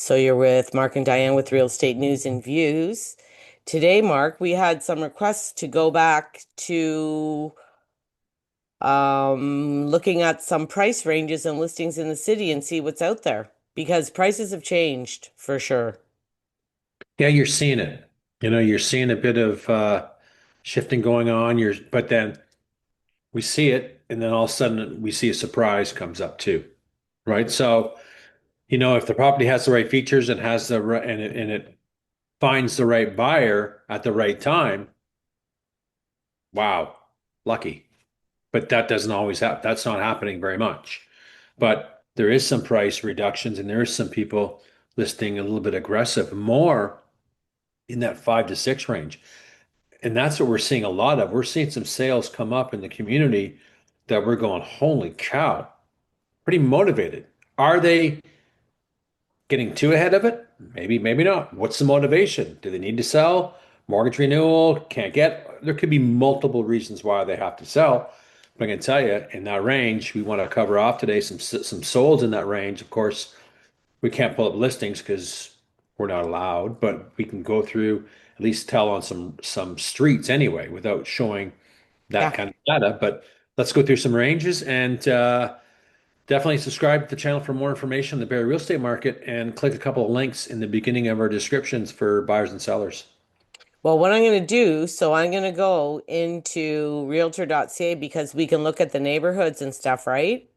So you're with Mark and Diane with Real Estate News and Views. Today, Mark, we had some requests to go back to looking at some price ranges and listings in the city and see what's out there because prices have changed for sure. Yeah, you're seeing it. You're seeing a bit of shifting going on. But then we see it, and then all of a sudden we see a surprise comes up too, right? So, if the property has the right features and has the right and it finds the right buyer at the right time, wow, lucky. But that doesn't always happen. That's not happening very much. But there is some price reductions, and there is some people listing a little bit aggressive, more in that 5 to 6 range. And that's what we're seeing a lot of. We're seeing some sales come up in the community that we're going, holy cow, pretty motivated. Are they getting too ahead of it? Maybe, maybe not. What's the motivation? Do they need to sell? Mortgage renewal, can't get. There could be multiple reasons why they have to sell. But I can tell you, in that range, we want to cover off today some solds in that range. Of course, we can't pull up listings because we're not allowed, but we can go through at least tell on some streets anyway without showing that Yeah. kind of data. But let's go through some ranges and definitely subscribe to the channel for more information on the Barrie real estate market and click a couple of links in the beginning of our descriptions for buyers and sellers. Well, what I'm going to do, so I'm going to go into realtor.ca because we can look at the neighborhoods and stuff, right?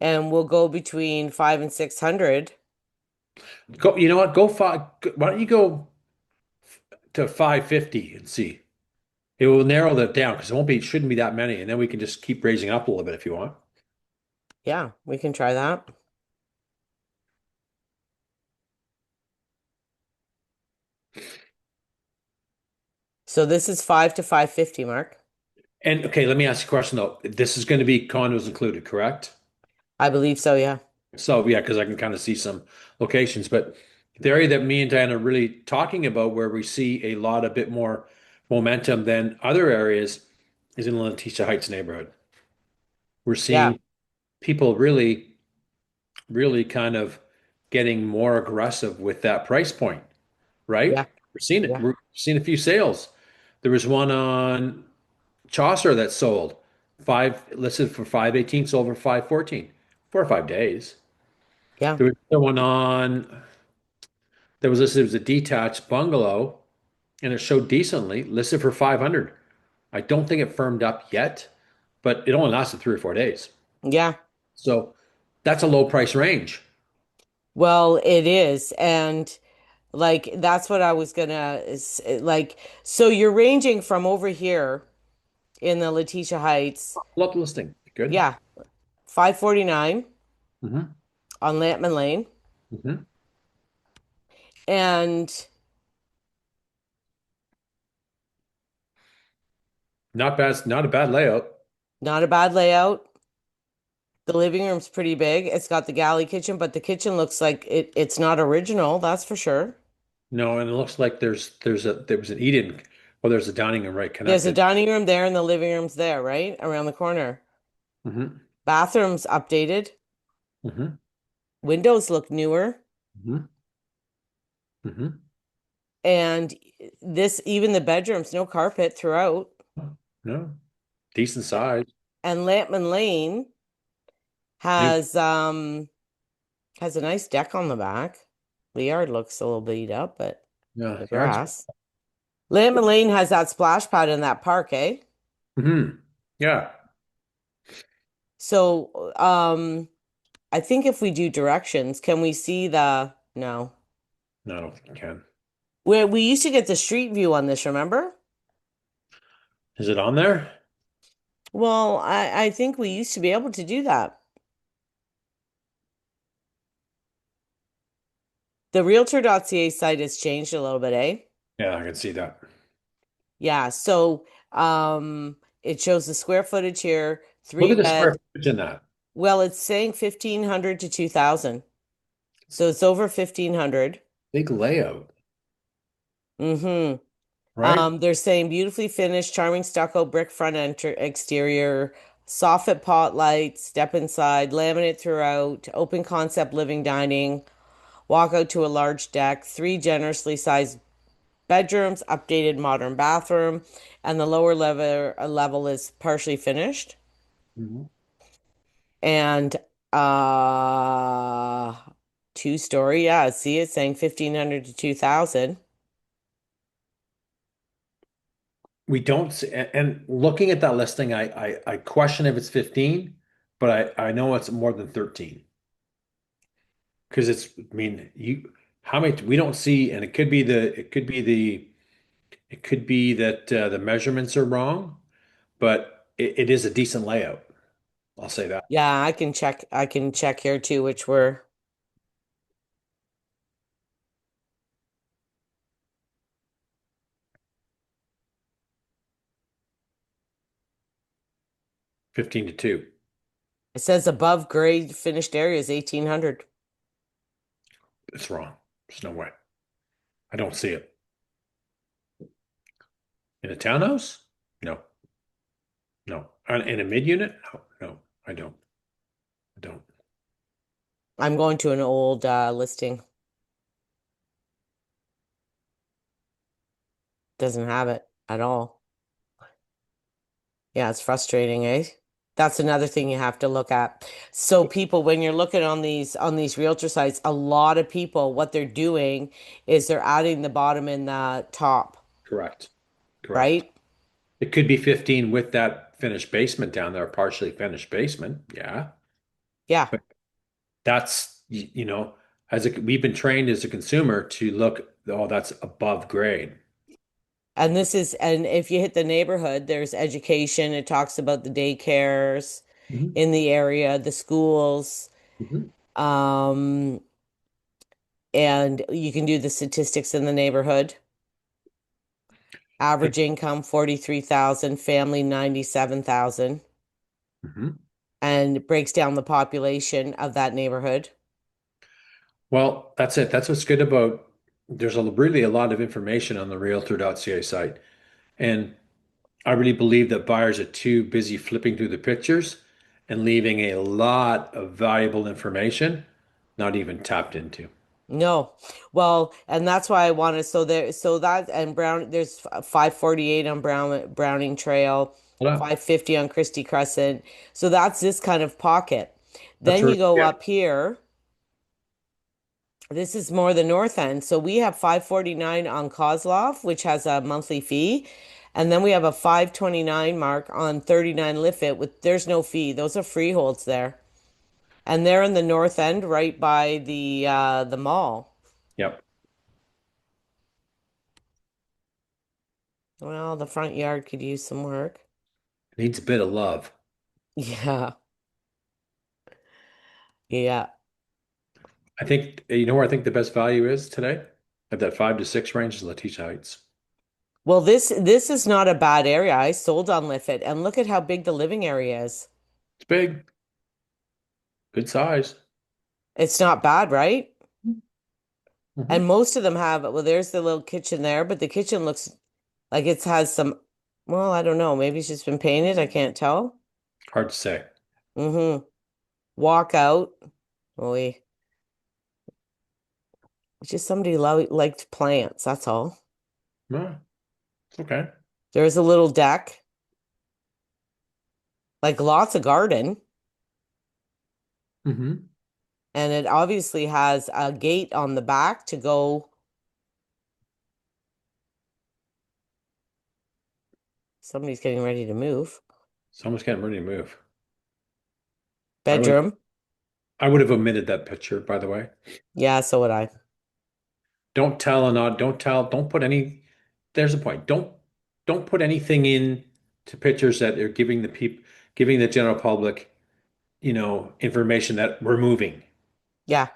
And we'll go between 5 and 600. Go, you know what? Go five. Why don't you go to 550 and see? It will narrow that down because shouldn't be that many, and then we can just keep raising up a little bit if you want. Yeah, we can try that. So this is 5 to 550, Mark. And okay, let me ask you a question though. This is going to be condos included, correct? I believe so, yeah. So yeah, because I can kind of see some locations, but the area that me and Diane are really talking about, where we see a bit more momentum than other areas, is in the Letitia Heights neighborhood. We're Yeah, seeing people really, really kind of getting more aggressive with that price point, yeah, right? We're seeing it. yeah, We're seeing a few sales. There was one on Chaucer that sold five listed for 518, sold for 514, 4 or 5 days. yeah, There was another one on that was listed as a detached bungalow, and it showed decently, listed for 500. I don't think it firmed up yet, but it only lasted 3 or 4 days. yeah. So that's a low price range. Well, it is. And like that's what I was gonna like so you're ranging from over here in the Letitia Heights, Love the listing. Good. yeah, 549 Hmm. on Lampman Lane. Hmm. And Not bad. Not a bad layout. not a bad layout. The living room's pretty big. It's got the galley kitchen, but the kitchen looks like it's not original, that's for sure. No, and it looks like there was an eat-in. Well, there's a dining room right There's a connected. dining room there and the living room's there, right? Around the corner. Hmm. Bathroom's updated. Hmm. Windows look newer. Hmm. Hmm. And this, even the bedrooms, no carpet throughout. No, decent size. And Lampman Lane New. has has a nice deck on the back. The yard looks a little beat up, but Yeah, the yards. grass. Lampman Lane has that splash pad in that park, eh? Hmm. Yeah. So I think if we do directions, can we see the no. No, I don't think you can. Where we used to get the street view on this, remember? Is it on there? Well, I think we used to be able to do that. The realtor.ca site has changed a little bit, eh? Yeah, I can see that. Yeah, so it shows the square footage here, Look three at the square bed. footage in that. Well, it's saying 1,500 to 2,000. So it's over 1,500. Big layout, Mm-hmm. right? They're saying beautifully finished, charming stucco brick front exterior, soffit pot lights, step inside, laminate throughout, open concept living dining, walk out to a large deck, three generously sized bedrooms, updated modern bathroom, and the lower level is partially finished. Mhm. And uh two-story, yeah, see it's saying 1,500 to 2,000. We don't see, and looking at that listing, I question if it's 15, but I know it's more than 13 because I mean, how many, we don't see, and it could be that the measurements are wrong, but it is a decent layout. I'll say that. Yeah, I can check here too, which were 15 to 2. it says above grade finished area is 1,800. It's wrong. There's no way. I don't see it. In a townhouse? No, no. In a mid unit? No, no, I don't. I don't. I'm going to an old listing. Doesn't have it at all. Yeah, it's frustrating, eh? That's another thing you have to look at. So people, when you're looking on these realtor sites, a lot of people, what they're doing is they're adding the bottom and the top, Correct. Correct. right? It could be 15 with that finished basement down there, partially finished basement. Yeah. Yeah. But you know, we've been trained as a consumer to look, oh, that's above grade. And if you hit the neighborhood, there's education. It talks about the daycares Mhm. in the area, the schools, Mhm. um, and you can do the statistics in the neighborhood. And- Average income 43,000, family 97,000, mhm. and it breaks down the population of that neighborhood. Well, that's it. That's what's good about there's really a lot of information on the realtor.ca site. And I really believe that buyers are too busy flipping through the pictures and leaving a lot of valuable information not even tapped into. No. Well, and that's why I wanted so that and Brown there's 548 on Browning Trail, Well, 550 on Christie Crescent. So that's this kind of pocket. that's Then where, you go yeah. up here. This is more the north end. So we have 549 on Kozlov, which has a monthly fee. And then we have a 529 mark on 39 Liffit with there's no fee. Those are freeholds there. And they're in the north end right by the mall. Yep. Well, the front yard could use some work. Needs a bit of love. Yeah. Yeah. I think, you know where I think the best value is today? At that 5 to 6 range is Letitia Heights. Well, this is not a bad area. I sold on Liffit and look at how big the living area is. It's big, good size. It's not bad, right? And Hmm. most of them have, well, there's the little kitchen there, but the kitchen looks like it has some, well, I don't know. Maybe it's just been painted. I can't tell. Hard to say. Mm-hmm. Walk out. Oh, it's just somebody lo liked plants. That's all. No, it's okay. There's a little deck, like lots of garden. Hmm. And it obviously has a gate on the back to go. Somebody's getting ready to move. Someone's getting ready to move. I would Bedroom. I would have omitted that picture, by the way. Yeah, so would I. Don't put any, there's the point. Don't put anything in to pictures that are giving the general public, information that we're moving. Yeah.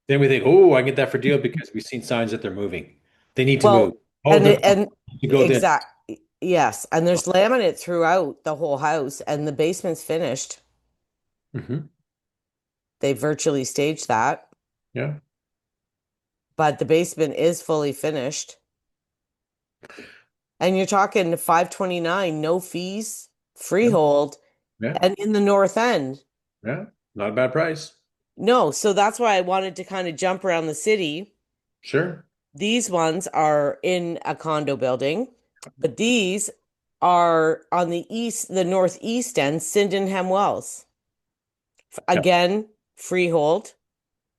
Then we think, oh, I get that for deal because we've seen signs that they're moving. They need to move. Well, Oh, and they're it, fine. and You go there. exact yes, and there's laminate throughout the whole house and the basement's finished. Hmm. They virtually staged that, Yeah. but the basement is fully finished. And you're talking 529, no fees, Yeah. freehold, Yeah. and in the north end. Yeah. Not a bad price. No, so that's why I wanted to kind of jump around the city. Sure. These ones are in a condo building, but these are on the northeast end, Sydenham Wells. Yep. Again, freehold.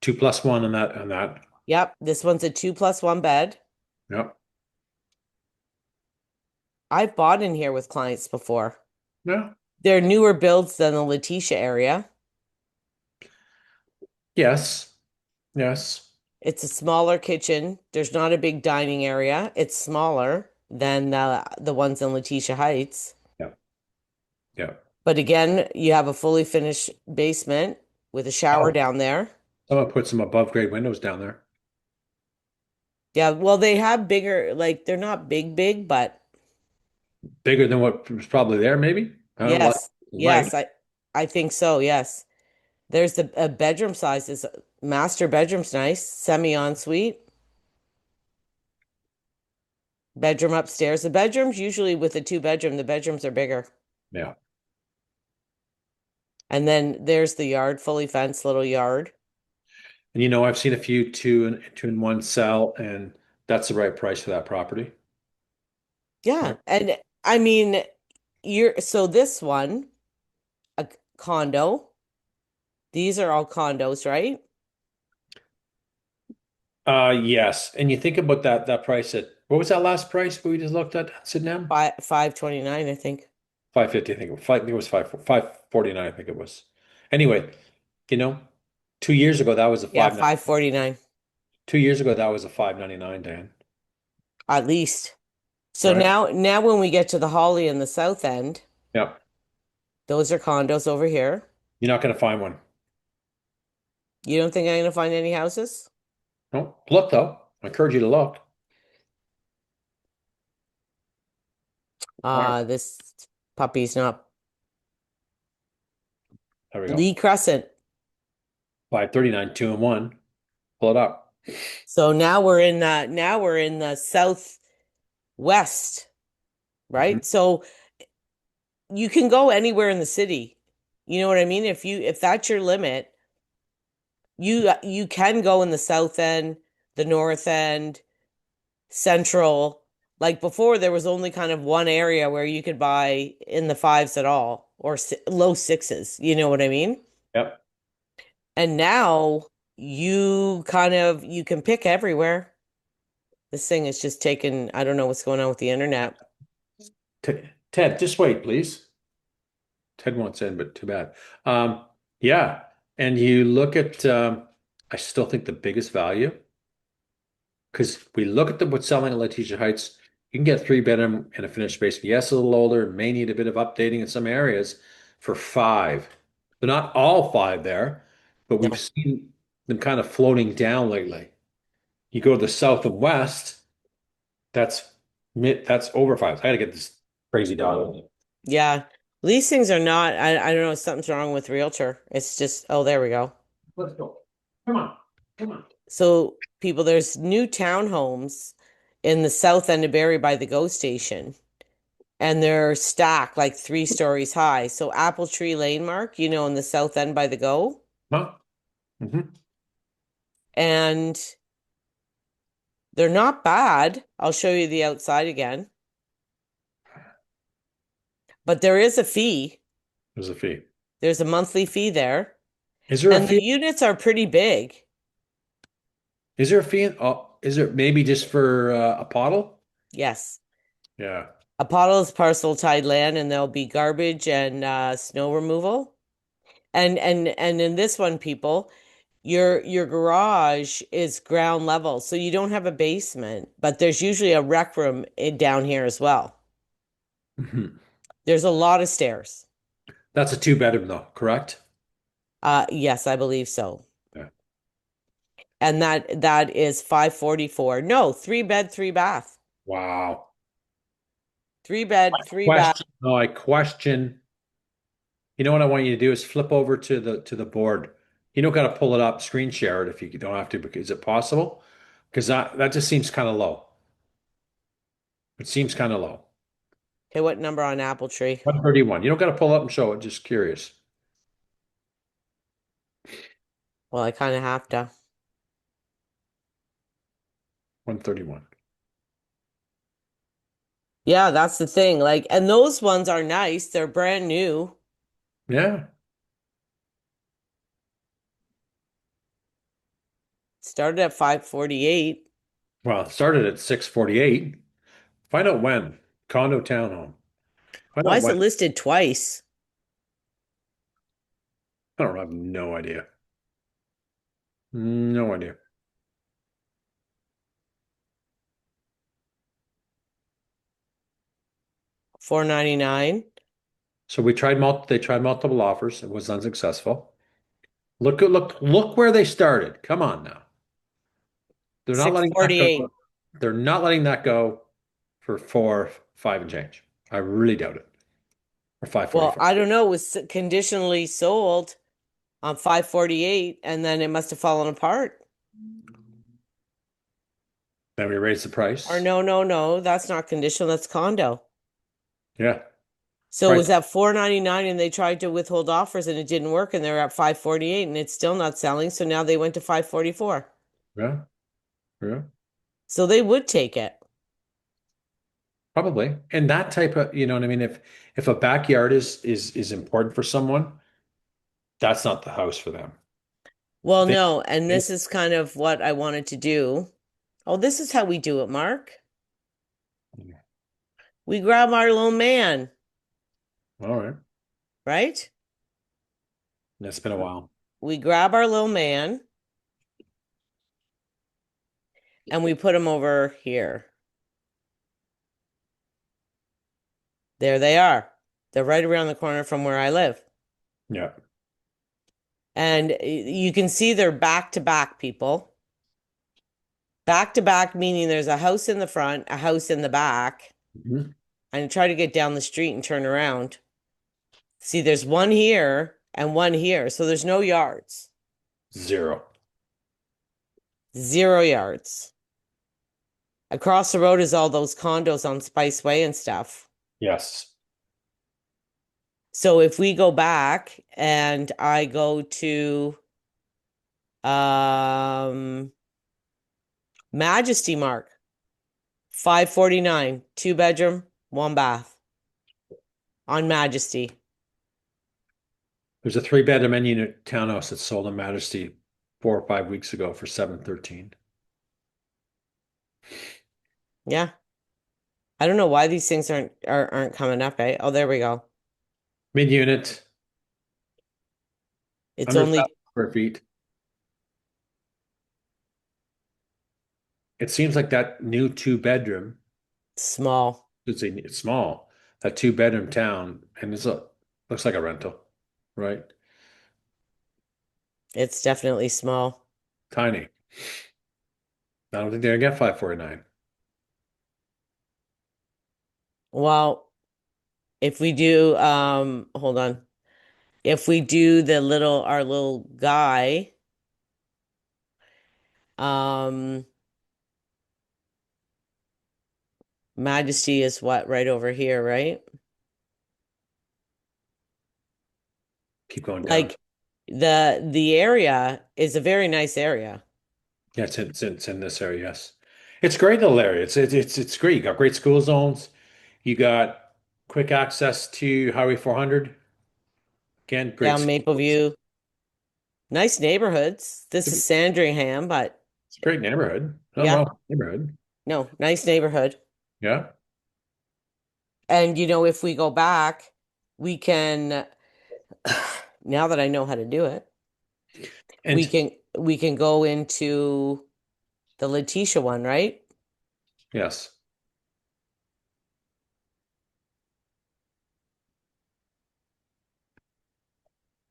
2+1 on that. Yep, this one's a 2+1 bed. Yep. I've bought in here with clients before. Yeah. They're newer builds than the Letitia area. Yes. Yes. It's a smaller kitchen. There's not a big dining area. It's smaller than the ones in Letitia Heights. Yep. Yep. But again, you have a fully finished basement with a shower Oh, down there. someone put some above grade windows down there. Yeah, well, they have bigger, like they're not big, but Bigger than what was probably there, maybe. I don't know, yes, light. yes, I think so. Yes, there's the a bedroom size is master bedroom's nice, semi ensuite, bedroom upstairs. The bedrooms usually with a two bedroom, the bedrooms are bigger. Yeah. And And then there's the yard, fully fenced little yard. I've seen a few two and one sell, and that's the right price for that property. Yeah, Right. and I mean, you're so this one, a condo. These are all condos, right? Yes. And you think about that price at what was that last price we just looked at, Sydenham? 529, I think. 550, I think. I think it was 549, I think it was. Anyway, you know, 2 years ago that was a Yeah, five. 549 2 years ago that was a 599, Dan. at least. So Right? now when we get to the Holly in the south end, Yeah. those are condos over here. You're not going to find one. You don't think I'm gonna find any houses? No. Look though. I encourage you to look. All right. This puppy's not There we go. Lee Crescent. 539, 2 and 1. Pull it up. So now we're in the southwest, Mhm. right? So you can go anywhere in the city. You know what I mean? If that's your limit, you can go in the south end, the north end, central. Like before, there was only kind of one area where you could buy in the fives at all or low sixes. You know what I mean? Yep. And now you can pick everywhere. This thing is just taken, I don't know what's going on with the internet. Ted, just wait, please. Ted wants in, but too bad. Yeah. And you look at, I still think the biggest value, because we look at what's selling at Letitia Heights, you can get three-bedroom and a finished basement. Yes, a little older, may need a bit of updating in some areas for five. They're not all five there, but we've No. seen them kind of floating down lately. You go to the south and west, that's that's over five. I gotta get this crazy dog. Yeah. These things are not, I don't know, something's wrong with Realtor. It's just, oh, there we go. Let's go. Come on. Come on. So, people, there's new townhomes in the south end of Barrie by the GO station, and they're stacked like 3 stories high. So, Apple Tree Lane, Mark, in the south end by the GO, Huh? Hmm. and they're not bad. I'll show you the outside again, but there is a fee. There's a fee. There's a monthly fee there, Is there a and the fee? units are pretty big. Is there a fee? Oh, is there maybe just for a pottle? Yes. Yeah. A pottle is parcel tied land, and there'll be garbage and snow removal. And in this one, people, your garage is ground level, so you don't have a basement, but there's usually a rec room down here as well. Mhm. There's a lot of stairs. That's a two-bedroom though, correct? Yes, I believe so. Yeah. And that is 544. No, 3 bed, 3 bath. Wow. 3 bed, 3 bath. Question. No, I question. You know what I want you to do is flip over to the board. You don't got to pull it up, screen share it if you don't have to, because is it possible? Because that just seems kind of low. It seems kind of low. Okay, what number on Apple Tree? 131. You don't got to pull up and show it, just curious. Well, I kind of have to. 131. Yeah, that's the thing. Like, and those ones are nice. They're brand new. Yeah. Started at 548. Well, it started at 648. Find out when. Condo townhome. Find Why out is when. it listed twice? I don't know. I have no idea. No idea. 499. So they tried multiple offers. It was unsuccessful. Look where they started. Come on now. They're not letting that go. 648. They're not letting that go for 5 and change. I really doubt it. Or Well, 545. I don't know. It was conditionally sold on 548 and then it must have fallen apart. Then we raised the Or price. no, no, no. That's not conditional. That's condo. Yeah. So it Right. was at 499 and they tried to withhold offers and it didn't work and they're at 548 and it's still not selling. So now they went to 544. Yeah. Yeah. So they would take it. Probably. And that type of, you know what I mean? If a backyard is important for someone, that's not the house for them. Well, If they, no, and this is kind of what I wanted to do. Oh, this is how we do it, Mark. We grab our little man, all right. right? It's been a while. We grab our little man and we put him over here. There they are. They're right around the corner from where I live. Yeah. And you can see they're back to back people. Back to back, meaning there's a house in the front, a house in the back, Mhm. and try to get down the street and turn around. See, there's one here and one here. So there's no yards, Zero. 0 yards. Across the road is all those condos on Spice Way and stuff. Yes. So if we go back and I go to um Majesty Mark, 549, 2 bedroom, 1 bath on Majesty. There's a 3 bedroom and unit townhouse that sold in Majesty 4 or 5 weeks ago for 713. Yeah. I don't know why these things aren't coming up, eh? Oh, there we go. Mid unit, It's under 1,000 only square feet. It seems like that new 2 bedroom, small. it's small, that 2 bedroom town, and looks like a rental, right? It's definitely small. Tiny. I don't think they're gonna get 549. Well, if we do hold on. If we do our little guy, um Majesty is what, right over here, right? Keep going down. Like the area is a very nice area. Yeah, it's in this area, yes. It's a great little area. It's great. You got great school zones. You got quick access to Highway 400. Again, great Down schools. Mapleview. Nice neighborhoods. This is Sandringham, but It's a great neighborhood. Not yeah, wrong neighborhood. no, nice neighborhood. Yeah. And if we go back, we can now that I know how to do it, we And can we can go into the Letitia one, right? yes,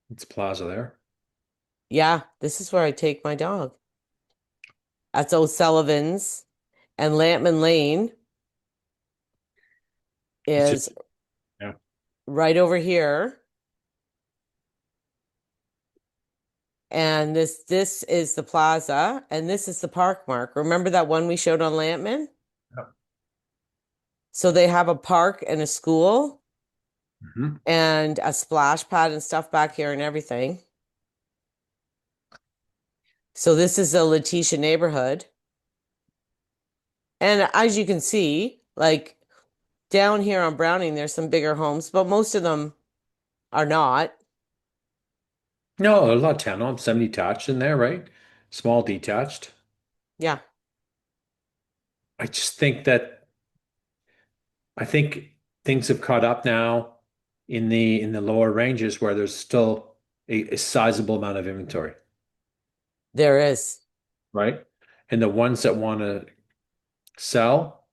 it's Plaza there. Yeah, this is where I take my dog. That's O'Sullivan's, and Lampman Lane It's is just, yeah. right over here. And this is the plaza, and this is the park, Mark. Remember that one we showed on Lampman? Yeah. So they have a park and a school Mhm. and a splash pad and stuff back here and everything. So this is a Letitia neighborhood. And as you can see, like down here on Browning, there's some bigger homes, but most of them are not. No, a lot of townhomes, semi-detached in there, right? Small detached. Yeah, I just think that I think things have caught up now in the lower ranges where there's still a sizable amount of inventory, there is. right? And the ones that want to sell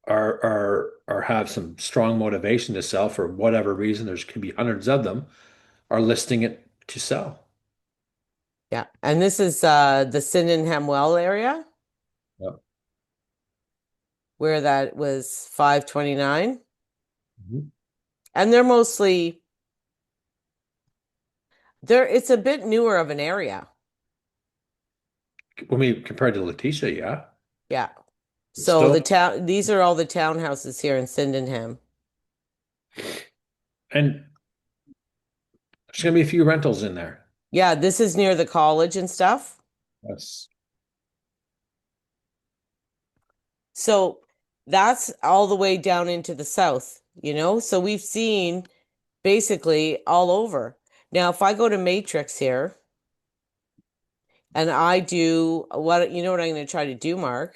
are have some strong motivation to sell for whatever reason. There's can be hundreds of them are listing it to sell. Yeah. And this is the Sydenham Well area Yep. where that was 529. Mhm. And they're mostly there, it's a bit newer of an area. When we compared to Letitia, yeah, Yeah. but So still, the town, these are all the townhouses here in Sydenham. and there's gonna be a few rentals in there. Yeah, this is near the college and stuff. That's So that's all the way down into the south, you know? So we've seen basically all over. Now, if I go to Matrix here and I do what, you know what I'm going to try to do, Mark?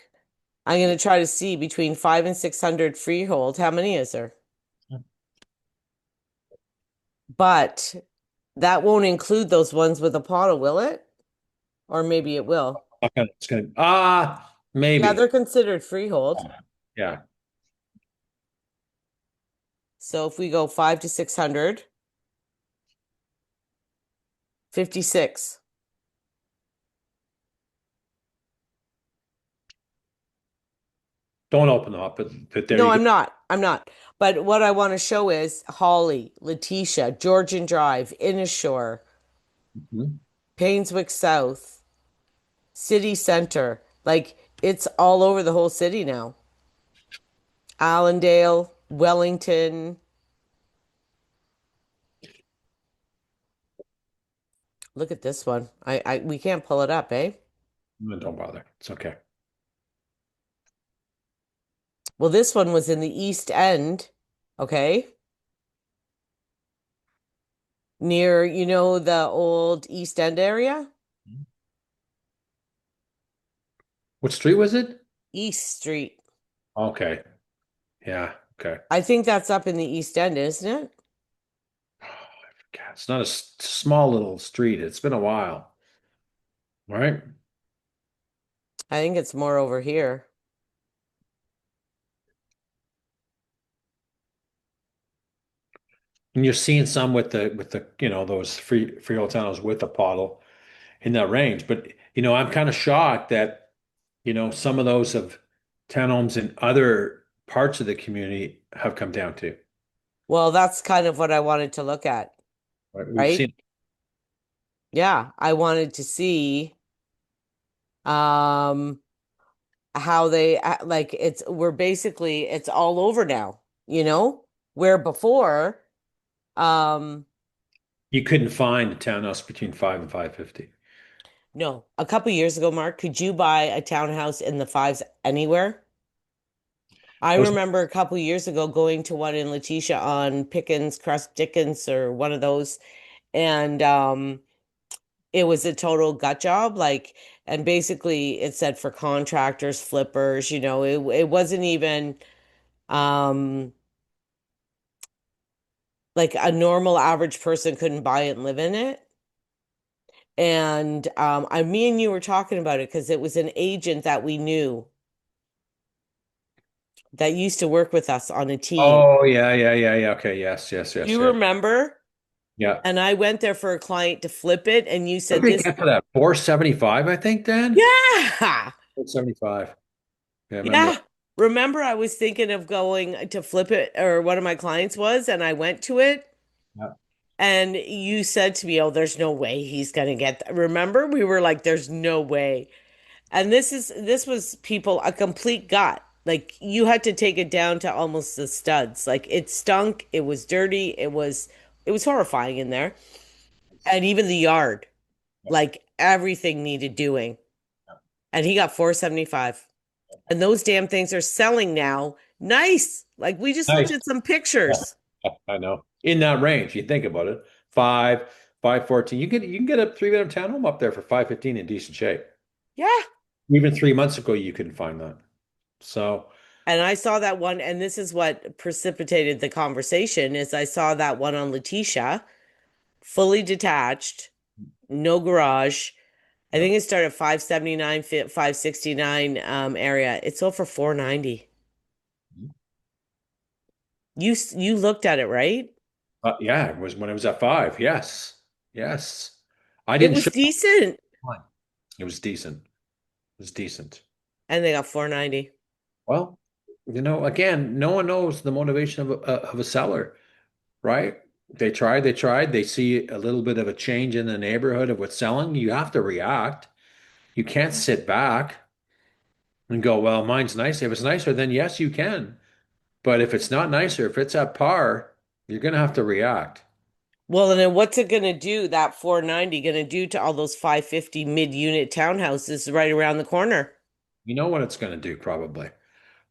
I'm going to try to see between 5 and 600 freehold. How many is there? But that won't include those ones with a pottle, will it? Or maybe it will. not gonna, it's gonna Yeah, they're maybe. considered freehold. Yeah. So if we go 5 to 600, 56. Don't open them up, but there No, you go. I'm not. I'm not. But what I want to show is Holly, Letitia, Georgian Drive, Innisshore, Mhm. Painswick South, City Center. Like it's all over the whole city now. Allendale, Wellington. Look at this one. We can't pull it up, eh? No, don't bother. It's okay. Well, this one was in the East End, okay? Near, you know, the old East End area? What street was it? East Street. Okay. Yeah. Okay. I think that's up in the East End, isn't it? God, it's not a small little street. It's been a while, right? I think it's more over here. And you're seeing some with the those freehold towns with a pottle in that range. But I'm kind of shocked that some of those of townhomes in other parts of the community have come down to. Well, that's kind of what I wanted to look at, Right? We've right? seen. Yeah, I wanted to see um how they like it's we're basically it's all over now, you know? Where before um You couldn't find a townhouse between 5 and 550. no, a couple years ago, Mark, could you buy a townhouse in the fives anywhere? I I was remember a couple years ago going to one in Letitia on Pickens, Crest Dickens or one of those and it was a total gut job like and basically it said for contractors, flippers, you know, it wasn't even um like a normal average person couldn't buy it and live in it. And me and you were talking about it because it was an agent that we knew that used to work with us on a team. Oh, yeah, yeah, yeah, yeah. Okay, yes, yes, Do yes, you yes. remember? Yeah. And I went there for a client to flip it, and you What said did they this, get for that? 475, I think, Dan? yeah, 475. Yeah, I remember that. yeah. Remember, I was thinking of going to flip it, or one of my clients was, and I went to it, Yeah. and you said to me, "Oh, there's no way he's gonna get that." Remember, we were like, "There's no way." And this was people a complete gut. Like you had to take it down to almost the studs. Like it stunk, it was dirty, it was horrifying in there. And even the yard. Like everything needed doing. And he got 475. And those damn things are selling now. Nice. Like we just looked Nice. at some pictures. I know. In that range, you think about it. 514. You can get a 3 bedroom townhome up there for 515 in decent shape. Yeah. Even 3 months ago, you couldn't find that. So And I saw that one, and this is what precipitated the conversation is I saw that one on Letitia, fully detached, no garage. I yeah. think it started at 579, 569 area. It sold for 490. You looked at it, right? Yeah, it was when it was at five. Yes. Yes. I It didn't was show decent. mine. It was decent. It was decent. And they got 490. Well, again, no one knows the motivation of a seller, right? They tried. They see a little bit of a change in the neighborhood of what's selling. You have to react. You can't sit back and go, well, mine's nice. If it's nicer, then yes, you can. But if it's not nicer, if it's at par, you're going to have to react. Well, and then what's it going to do, that 490 going to do to all those 550 mid-unit townhouses right around the corner? You know what it's going to do, probably.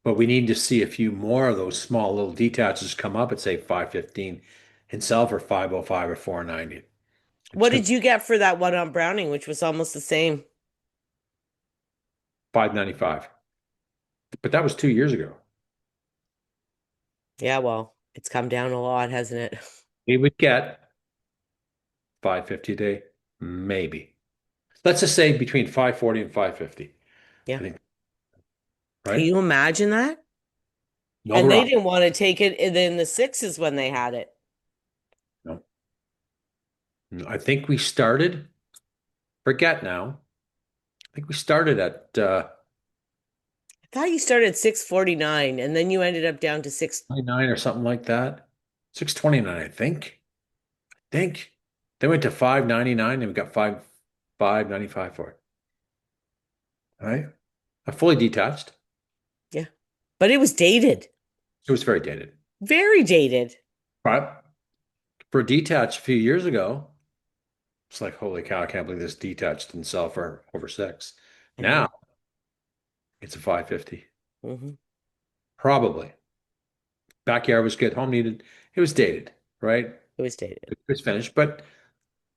But we need to see a few more of those small little detaches come up at, say, 515 and sell for 505 or 490. It's What going did to you get for that one on Browning, which was almost the same? 595. But that was 2 years ago. Yeah, well, it's come down a lot, hasn't it? We would get 550 a day, maybe. Let's just say between 540 and 550. Yeah. I think, Can right? you imagine that? No And they garage. didn't want to take it in the sixes when they had it. No. No, I think we started, forget now. I think we started at I thought you started at 649 and then you ended up down to six. 29 or something like that. 629, I think. Think. They went to 599 and we got 595 for it. All right. A fully detached. Yeah. But it was dated, It was very dated. very dated. But for a detached a few years ago, it's like, holy cow, I can't believe this detached didn't sell for over six. I know. Now it's a 550. Hmm. Probably. Backyard was good. Home needed. It was dated, right? It was dated. It was finished, but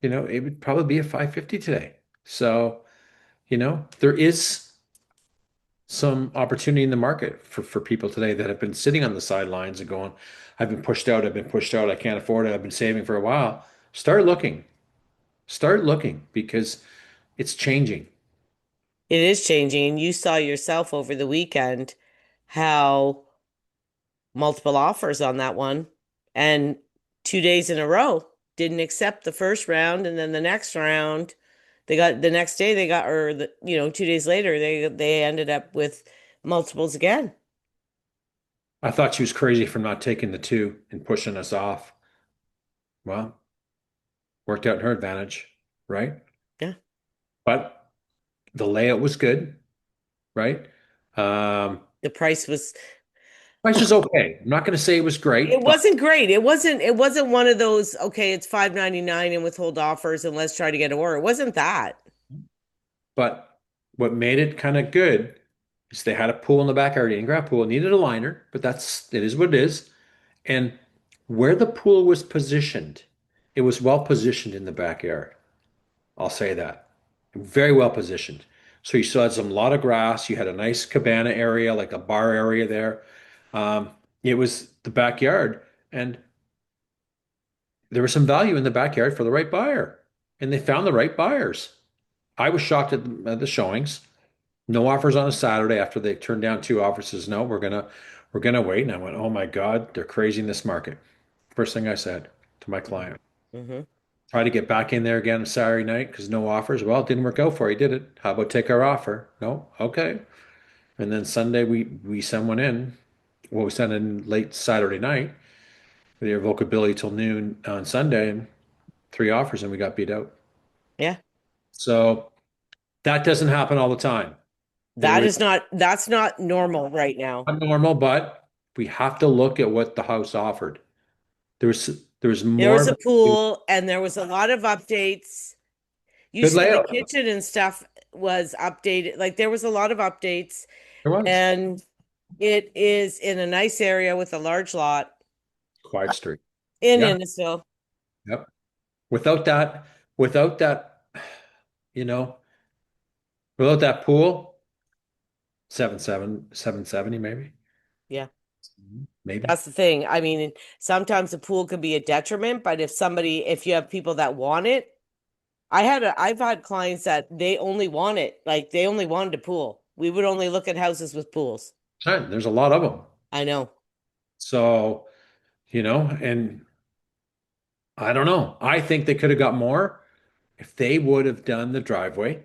it would probably be a 550 today. So, there is some opportunity in the market for people today that have been sitting on the sidelines and going, I've been pushed out, I can't afford it, I've been saving for a while. Start looking because it's changing. It is changing. And you saw yourself over the weekend how multiple offers on that one. And 2 days in a row didn't accept the first round. And then the next round, they got the next day they got, or 2 days later, they ended up with multiples again. I thought she was crazy for not taking the two and pushing us off. Well, worked out in her advantage, right? Yeah. But the layout was good, right? Um, The price was Price was okay. I'm not going to say it was it great, but wasn't great. It wasn't one of those, okay, it's 599 and withhold offers and let's try to get a order. It wasn't that. but what made it kind of good is they had a pool in the backyard, in-ground pool. It needed a liner, but it is what it is. And where the pool was positioned, it was well positioned in the backyard. I'll say that. Very well positioned. So you still had some lot of grass. You had a nice cabana area, like a bar area there. Um, it was the backyard, and there was some value in the backyard for the right buyer, and they found the right buyers. I was shocked at the showings. No offers on a Saturday after they turned down two offers. Says no, we're gonna wait. And I went, oh my God, they're crazy in this market. First thing I said to my client. Hmm. Try to get back in there again Saturday night because no offers. Well, it didn't work out for you, did it? How about take our offer? No, okay. And then Sunday we send one in. Well, we sent in late Saturday night. The irrevocability till noon on Sunday, and three offers, and we got beat out. Yeah. So that doesn't happen all the time. There is That's not normal right now. not normal, but we have to look at what the house offered. There's There was more a value. pool and there was a lot of updates. You Good said the layout. kitchen and stuff was updated. Like there was a lot of updates, There was. and it is in a nice area with a large lot Quiet street. in Yeah. Innisfil. Yep. Without that, you know, without that pool, 770 maybe. Yeah. Maybe. That's the thing. I mean, sometimes a pool could be a detriment, but if you have people that want it, I've had clients that they only want it, like they only wanted a pool. We would only look at houses with pools. And there's a lot of them. I know. So, and I don't know. I think they could have got more if they would have done the driveway,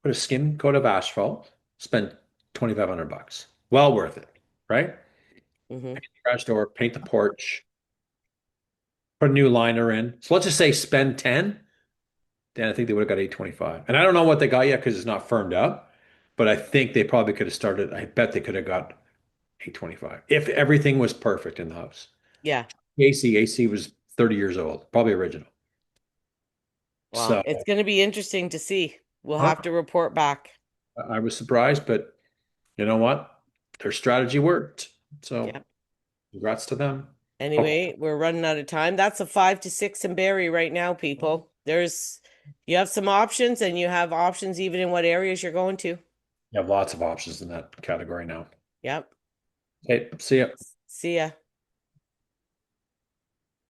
put a skin coat of asphalt, spent 2,500 bucks. Well worth it, right? Hmm. Garage door, paint the porch, put a new liner in. So let's just say spend 10, then I think they would have got 825. And I don't know what they got yet because it's not firmed up, but I think they probably could have started. I bet they could have got 825 if everything was perfect in the house. Yeah. AC was 30 years old, probably original. Well, So it's going to be interesting to see. We'll huh, have to report back. I was surprised, but you know what? Their strategy worked. So Yep. congrats to them. Oh, Anyway, we're running out of time. That's a 5 to 6 in Barrie right now, people. You have some options and you have options even in what areas you're going to. you have lots of options in that category now. Yep. Hey, see ya. See ya.